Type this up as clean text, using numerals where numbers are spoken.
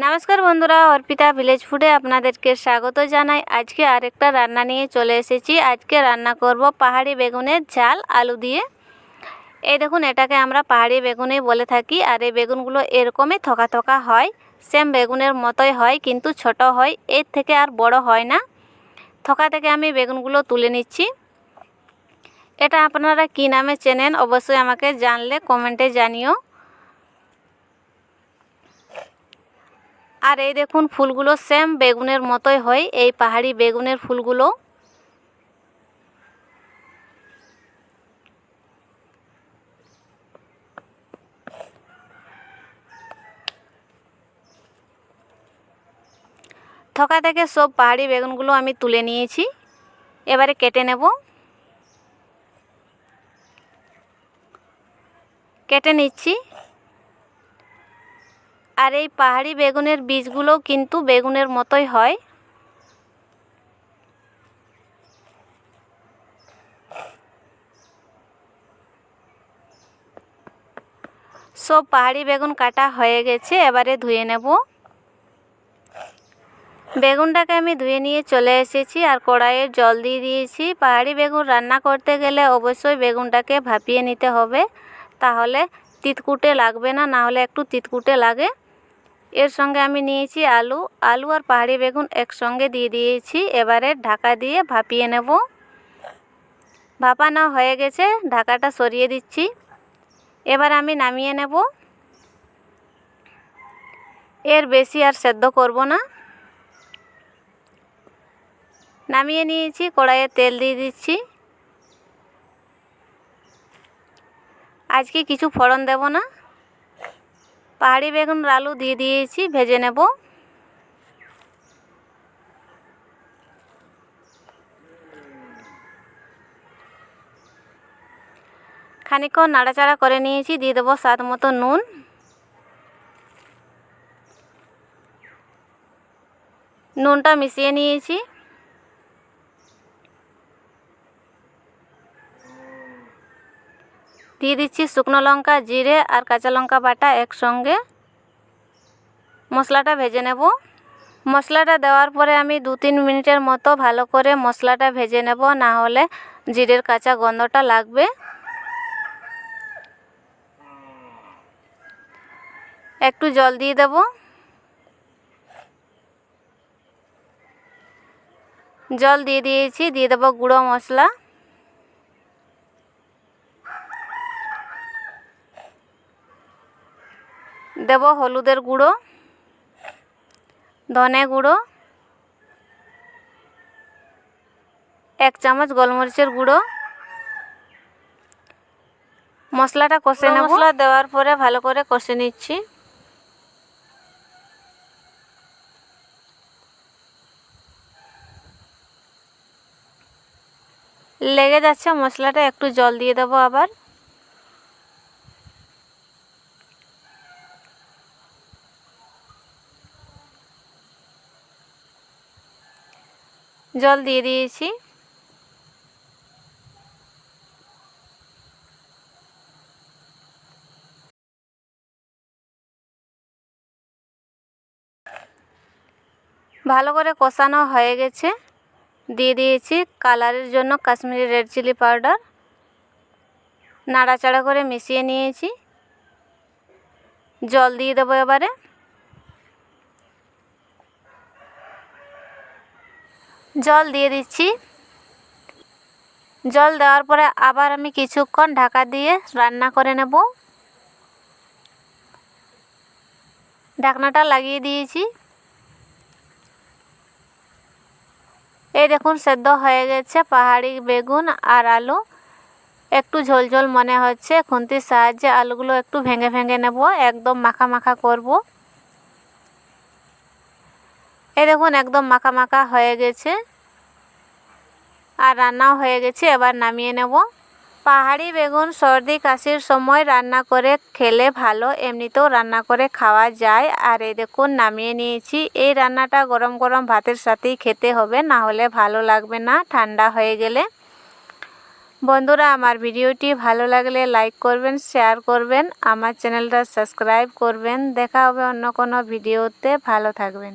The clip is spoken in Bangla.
नमस्कार बंधुरा अर्पिता ভিলেজ ফুডে আপনাদেরকে স্বাগত জানাই। আজকে আরেকটা রান্না নিয়ে চলে এসেছি। আজকে রান্না করব পাহাড়ি বেগুনের ঝাল আলু দিয়ে। এই দেখুন, এটাকে আমরা পাহাড়ি বেগুনই বলে থাকি। আর এই বেগুনগুলো এরকমই থোকা থোকা হয়, সেম বেগুনের মতোই হয়, কিন্তু ছোট হয়, এর থেকে আর বড় হয় না। থোকা থেকে আমি বেগুনগুলো তুলে নিচ্ছি। এটা আপনারা কি নামে চেনেন অবশ্যই আমাকে জানলে কমেন্টে জানিও। আর এই দেখুন, ফুলগুলো সেম বেগুনের মতোই হয়, এই পাহাড়ি বেগুনের ফুলগুলো। থোকা থেকে সব পাহাড়ি বেগুনগুলো আমি তুলে নিয়েছি। এবারে কেটে নেব। কেটে নিচ্ছি। আর এই পাহাড়ি বেগুনের বীজগুলো কিন্তু বেগুনের মতোই হয়। সব পাহাড়ি বেগুন কাটা হয়ে গেছে, এবারে ধুয়ে নেব। বেগুনটাকে আমি ধুয়ে নিয়ে চলে এসেছি আর কড়াইয়ে জল দিয়ে দিয়েছি। পাহাড়ি বেগুন রান্না করতে গেলে অবশ্যই বেগুনটাকে ভাপিয়ে নিতে হবে, তাহলে তিতকুটে লাগবে না, না হলে একটু তিতকুটে লাগে। এর সঙ্গে আমি নিয়েছি আলু আর পাহাড়ি বেগুন একসঙ্গে দিয়ে দিয়েছি। এবারে ঢাকা দিয়ে ভাপিয়ে নেব। ভাপানো হয়ে গেছে, ঢাকাটা সরিয়ে দিচ্ছি। এবার আমি নামিয়ে নেব। এর বেশি আর সেদ্ধ করব না। নামিয়ে নিয়েছি, কড়াইয়ে তেল দিয়ে দিচ্ছি। আজকে কিছু ফোড়ন দেব না, পাহাড়ি বেগুন আলু দিয়ে দিয়েছি, ভেজে নেব। খানিকক্ষণ নাড়াচাড়া করে নিয়েছি। দিয়ে দেবো স্বাদ মতো নুন। নুনটা মিশিয়ে নিয়েছি। দিয়ে দিচ্ছি শুকনো লঙ্কা, জিরে আর কাঁচা লঙ্কা বাটা একসঙ্গে। মশলাটা ভেজে নেব। মশলাটা দেওয়ার পরে আমি 2-3 মিনিটের মতো ভালো করে মশলাটা ভেজে নেব, না হলে জিরের কাঁচা গন্ধটা লাগবে। একটু জল দিয়ে দেব। জল দিয়ে দিয়েছি। দিয়ে দেবো গুঁড়ো মশলা। দেব হলুদের গুঁড়ো, ধনে গুঁড়ো, 1 চামচ গোলমরিচের গুঁড়ো। মশলাটা কষে নেব। মশলা দেওয়ার পরে ভালো করে কষে নিচ্ছি। লেগে যাচ্ছে মশলাটা, একটু জল দিয়ে দেবো আবার। জল দিয়ে দিয়েছি। ভালো করে কষানো হয়ে গেছে। দিয়ে দিয়েছি কালারের জন্য কাশ্মীরি রেড চিলি পাউডার। নাড়াচাড়া করে মিশিয়ে নিয়েছি। জল দিয়ে দেবো এবারে। জল দিয়ে দিচ্ছি। জল দেওয়ার পরে আবার আমি কিছুক্ষণ ঢাকা দিয়ে রান্না করে নেব। ঢাকনাটা লাগিয়ে দিয়েছি। এই দেখুন, সেদ্ধ হয়ে গেছে পাহাড়ি বেগুন আর আলু। একটু ঝোল ঝোল মনে হচ্ছে। খুন্তির সাহায্যে আলুগুলো একটু ভেঙে ভেঙে নেব, একদম মাখা মাখা করব। এই দেখুন, একদম মাখা মাখা হয়ে গেছে আর রান্নাও হয়ে গেছে। এবার নামিয়ে নেব। পাহাড়ি বেগুন সর্দি কাশির সময় রান্না করে খেলে ভালো, এমনিতেও রান্না করে খাওয়া যায়। আর এই দেখুন, নামিয়ে নিয়েছি। এই রান্নাটা গরম গরম ভাতের সাথেই খেতে হবে, না হলে ভালো লাগবে না ঠান্ডা হয়ে গেলে। বন্ধুরা, আমার ভিডিওটি ভালো লাগলে লাইক করবেন, শেয়ার করবেন, আমার চ্যানেলটা সাবস্ক্রাইব করবেন। দেখা হবে অন্য কোনো ভিডিওতে। ভালো থাকবেন।